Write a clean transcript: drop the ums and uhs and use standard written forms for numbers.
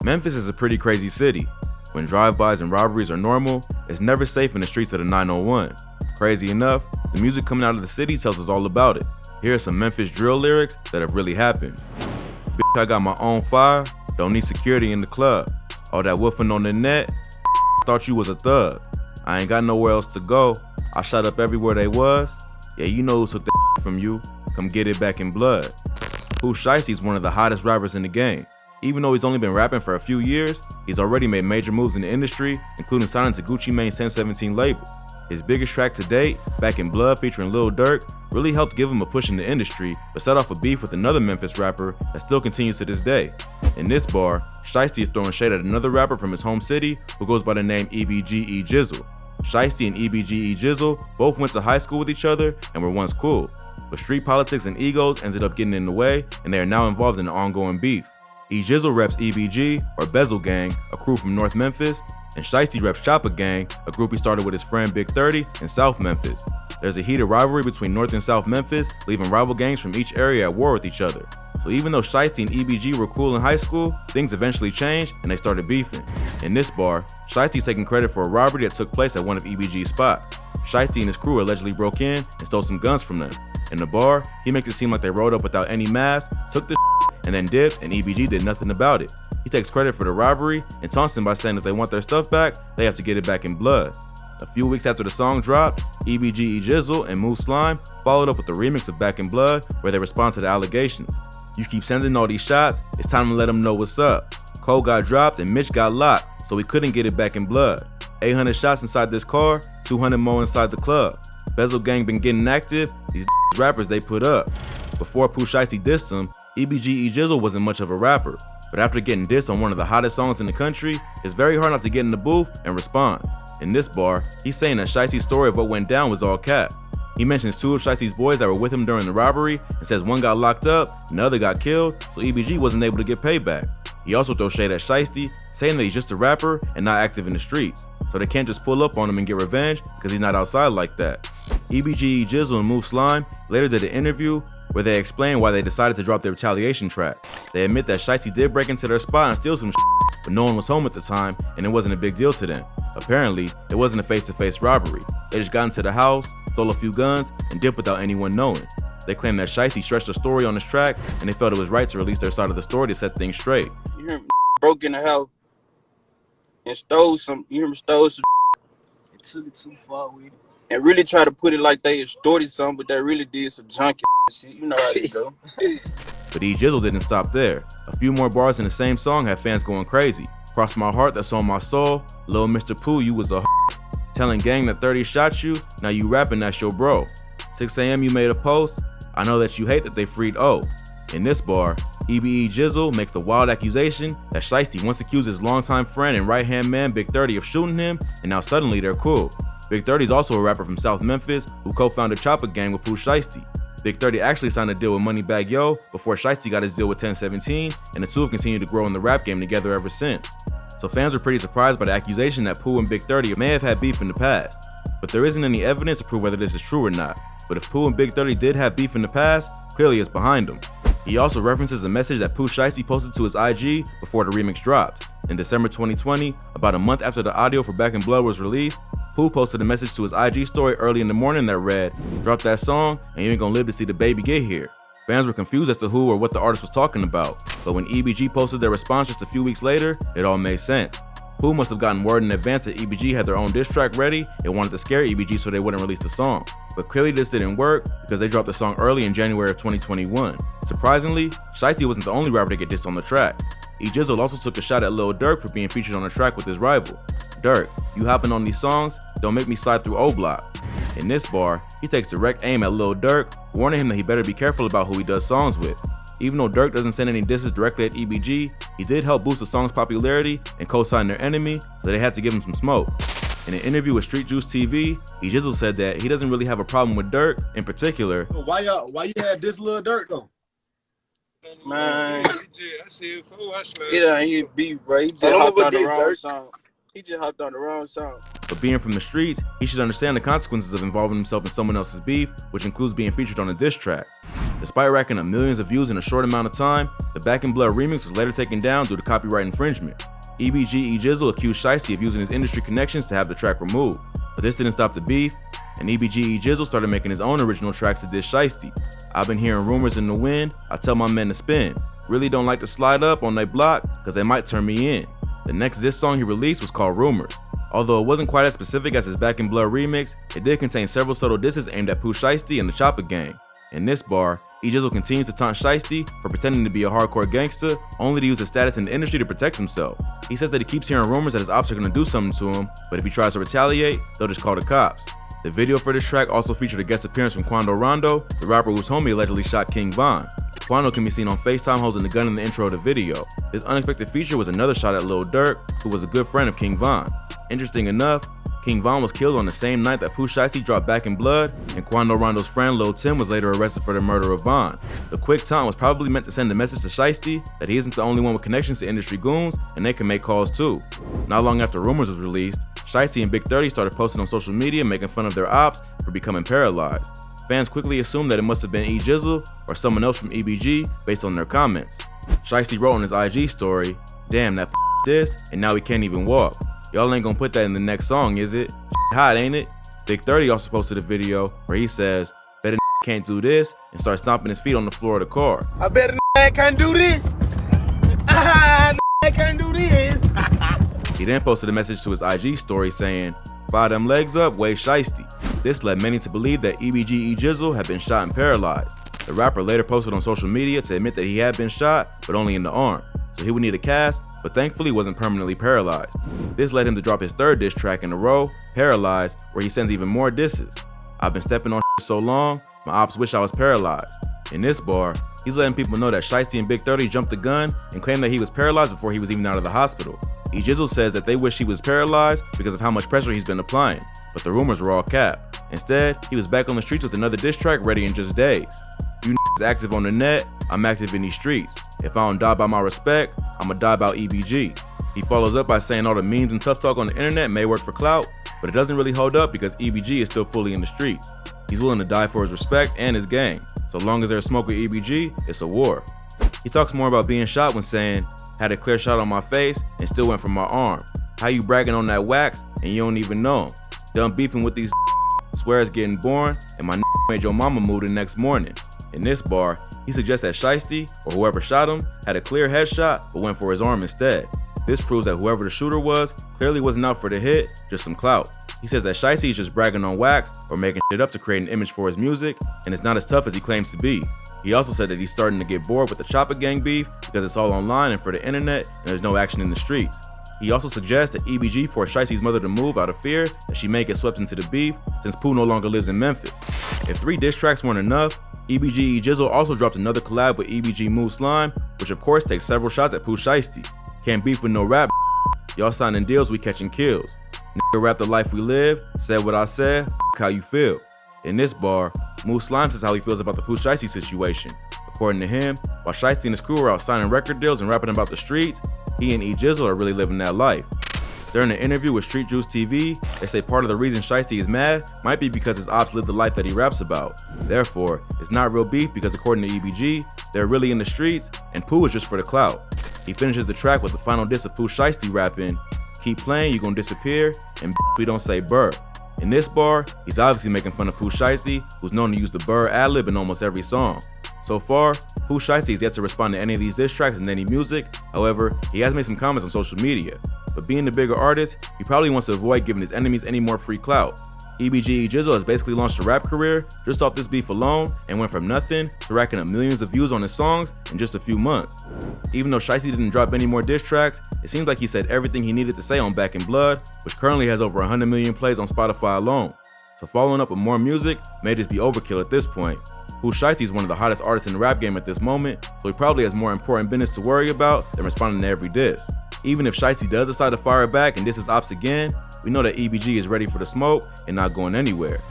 Memphis is a pretty crazy city. When drive-bys and robberies are normal, it's never safe in the streets of the 901. Crazy enough, the music coming out of the city tells us all about it. Here are some Memphis drill lyrics that have really happened. Bitch, I got my own fire, don't need security in the club. All that woofing on the net, thought you was a thug. I ain't got nowhere else to go, I shot up everywhere they was. Yeah, you know who took that from you, come get it back in blood. Pooh Shiesty is one of the hottest rappers in the game. Even though he's only been rapping for a few years, he's already made major moves in the industry, including signing to Gucci Mane's 1017 label. His biggest track to date, Back in Blood featuring Lil Durk, really helped give him a push in the industry, but set off a beef with another Memphis rapper that still continues to this day. In this bar, Shiesty is throwing shade at another rapper from his home city who goes by the name EBG EJizzle. Shiesty and EBG EJizzle both went to high school with each other and were once cool, but street politics and egos ended up getting in the way, and they are now involved in an ongoing beef. EJizzle reps EBG, or Bezel Gang, a crew from North Memphis, and Shiesty reps Chopper Gang, a group he started with his friend Big 30 in South Memphis. There's a heated rivalry between North and South Memphis, leaving rival gangs from each area at war with each other. So even though Shiesty and EBG were cool in high school, things eventually changed and they started beefing. In this bar, Shiesty's taking credit for a robbery that took place at one of EBG's spots. Shiesty and his crew allegedly broke in and stole some guns from them. In the bar, he makes it seem like they rode up without any mask, took the and then dipped, and EBG did nothing about it. He takes credit for the robbery and taunts them by saying if they want their stuff back, they have to get it back in blood. A few weeks after the song dropped, EBG EJizzle and Move Slime followed up with a remix of Back in Blood where they respond to the allegations. You keep sending all these shots, it's time to let them know what's up. Cole got dropped and Mitch got locked, so he couldn't get it back in blood. 800 shots inside this car, 200 more inside the club. Bezel Gang been getting active, these rappers they put up. Before Pooh Shiesty dissed him, EBG EJizzle wasn't much of a rapper, but after getting dissed on one of the hottest songs in the country, it's very hard not to get in the booth and respond. In this bar, he's saying that Shiesty's story of what went down was all cap. He mentions two of Shiesty's boys that were with him during the robbery and says one got locked up and the other got killed, so EBG wasn't able to get payback. He also throws shade at Shiesty, saying that he's just a rapper and not active in the streets, so they can't just pull up on him and get revenge because he's not outside like that. EBG EJizzle and Move Slime later did an interview where they explain why they decided to drop their retaliation track. They admit that Shiesty did break into their spot and steal some shit, but no one was home at the time and it wasn't a big deal to them. Apparently, it wasn't a face-to-face robbery. They just got into the house, stole a few guns, and dipped without anyone knowing. They claim that Shiesty stretched the story on his track and they felt it was right to release their side of the story to set things straight. You hear me? Broke in the house and stole some, and took it too far with it. And really try to put it like they extorted something, but they really did some junky shit. You know how they go. But EJizzle didn't stop there. A few more bars in the same song had fans going crazy. Cross my heart, that's on my soul. Lil Mr. Pooh, you was a telling gang that 30 shot you, now you rapping, that's your bro. 6 a.m. you made a post, I know that you hate that they freed O. In this bar, EJizzle makes the wild accusation that Shiesty once accused his longtime friend and right-hand man Big 30 of shooting him, and now suddenly they're cool. Big 30 is also a rapper from South Memphis who co-founded Chopper Gang with Pooh Shiesty. Big 30 actually signed a deal with Moneybagg Yo before Shiesty got his deal with 1017, and the two have continued to grow in the rap game together ever since. So fans were pretty surprised by the accusation that Pooh and Big 30 may have had beef in the past. But there isn't any evidence to prove whether this is true or not. But if Pooh and Big 30 did have beef in the past, clearly it's behind them. He also references a message that Pooh Shiesty posted to his IG before the remix dropped. In December 2020, about a month after the audio for Back in Blood was released, Pooh posted a message to his IG story early in the morning that read, "Drop that song and you ain't gonna live to see the baby get here." Fans were confused as to who or what the artist was talking about, but when EBG posted their response just a few weeks later, it all made sense. Pooh must have gotten word in advance that EBG had their own diss track ready and wanted to scare EBG so they wouldn't release the song. But clearly this didn't work because they dropped the song early in January of 2021. Surprisingly, Shiesty wasn't the only rapper to get dissed on the track. EJizzle also took a shot at Lil Durk for being featured on the track with his rival. "Durk, you hopping on these songs? Don't make me slide through O-Block." In this bar, he takes direct aim at Lil Durk, warning him that he better be careful about who he does songs with. Even though Durk doesn't send any disses directly at EBG, he did help boost the song's popularity and co-sign their enemy, so they had to give him some smoke. In an interview with Street Juice TV, EJizzle said that he doesn't really have a problem with Durk in particular. Why you had this Lil Durk though? Man, it ain't beef, bro. He just hopped on the wrong song. He just hopped on the wrong song. But being from the streets, he should understand the consequences of involving himself in someone else's beef, which includes being featured on a diss track. Despite racking up millions of views in a short amount of time, the Back in Blood remix was later taken down due to copyright infringement. EBG EJizzle accused Shiesty of using his industry connections to have the track removed, but this didn't stop the beef, and EBG EJizzle started making his own original tracks to diss Shiesty. I've been hearing rumors in the wind, I tell my men to spin. Really don't like to slide up on they block, cause they might turn me in. The next diss song he released was called Rumors. Although it wasn't quite as specific as his Back in Blood remix, it did contain several subtle disses aimed at Pooh Shiesty and the Chopper Gang. In this bar, EJizzle continues to taunt Shiesty for pretending to be a hardcore gangster, only to use his status in the industry to protect himself. He says that he keeps hearing rumors that his ops are gonna do something to him, but if he tries to retaliate, they'll just call the cops. The video for this track also featured a guest appearance from Quando Rondo, the rapper whose homie allegedly shot King Von. Quando can be seen on FaceTime holding the gun in the intro of the video. This unexpected feature was another shot at Lil Durk, who was a good friend of King Von. Interesting enough, King Von was killed on the same night that Pooh Shiesty dropped Back in Blood, and Quando Rondo's friend Lil Tim was later arrested for the murder of Von. The quick taunt was probably meant to send a message to Shiesty that he isn't the only one with connections to industry goons, and they can make calls too. Not long after Rumors was released, Shiesty and Big 30 started posting on social media making fun of their ops for becoming paralyzed. Fans quickly assumed that it must have been EJizzle or someone else from EBG based on their comments. Shiesty wrote on his IG story, "Damn, that dissed, and now he can't even walk. Y'all ain't gonna put that in the next song, is it? Hot, ain't it?" Big 30 also posted a video where he says, "Bet a can't do this," and starts stomping his feet on the floor of the car. I bet a can't do this. I can't do this. He then posted a message to his IG story saying, "Fire them legs up, way Shiesty." This led many to believe that EBG EJizzle had been shot and paralyzed. The rapper later posted on social media to admit that he had been shot, but only in the arm, so he would need a cast, but thankfully wasn't permanently paralyzed. This led him to drop his third diss track in a row, Paralyzed, where he sends even more disses. "I've been stepping on so long, my ops wish I was paralyzed." In this bar, he's letting people know that Shiesty and Big 30 jumped the gun and claimed that he was paralyzed before he was even out of the hospital. EJizzle says that they wish he was paralyzed because of how much pressure he's been applying, but the rumors were all cap. Instead, he was back on the streets with another diss track ready in just days. "You active on the net, I'm active in these streets. If I don't die by my respect, I'ma die about EBG." He follows up by saying all the memes and tough talk on the internet may work for clout, but it doesn't really hold up because EBG is still fully in the streets. He's willing to die for his respect and his gang. So long as there's smoke with EBG, it's a war. He talks more about being shot when saying, "Had a clear shot on my face and still went for my arm. How you bragging on that wax and you don't even know him? Done beefing with these swear it's getting born, and my made your mama move the next morning." In this bar, he suggests that Shiesty, or whoever shot him, had a clear headshot but went for his arm instead. This proves that whoever the shooter was clearly wasn't out for the hit, just some clout. He says that Shiesty is just bragging on wax or making shit up to create an image for his music, and it's not as tough as he claims to be. He also said that he's starting to get bored with the Chopper Gang beef because it's all online and for the internet and there's no action in the streets. He also suggests that EBG forced Shiesty's mother to move out of fear that she may get swept into the beef since Pooh no longer lives in Memphis. If 3 diss tracks weren't enough, EBG EJizzle also dropped another collab with EBG Move Slime, which of course takes several shots at Pooh Shiesty. "Can't beef with no rap, y'all signing deals, we catching kills. Nigga rap the life we live, said what I said, how you feel." In this bar, Move Slime says how he feels about the Pooh Shiesty situation. According to him, while Shiesty and his crew are out signing record deals and rapping about the streets, he and EJizzle are really living that life. During an interview with Street Juice TV, they say part of the reason Shiesty is mad might be because his ops live the life that he raps about. Therefore, it's not real beef because according to EBG, they're really in the streets and Pooh is just for the clout. He finishes the track with the final diss of Pooh Shiesty rapping, "Keep playing, you gon' disappear, and we don't say burr." In this bar, he's obviously making fun of Pooh Shiesty, who's known to use the burr ad-lib in almost every song. So far, Pooh Shiesty has yet to respond to any of these diss tracks in any music. However, he has made some comments on social media. But being the bigger artist, he probably wants to avoid giving his enemies any more free clout. EBG EJizzle has basically launched a rap career just off this beef alone and went from nothing to racking up millions of views on his songs in just a few months. Even though Shiesty didn't drop any more diss tracks, it seems like he said everything he needed to say on Back in Blood, which currently has over 100 million plays on Spotify alone. So following up with more music may just be overkill at this point. Pooh Shiesty is one of the hottest artists in the rap game at this moment, so he probably has more important business to worry about than responding to every diss. Even if Shiesty does decide to fire back and diss his ops again, we know that EBG is ready for the smoke and not going anywhere.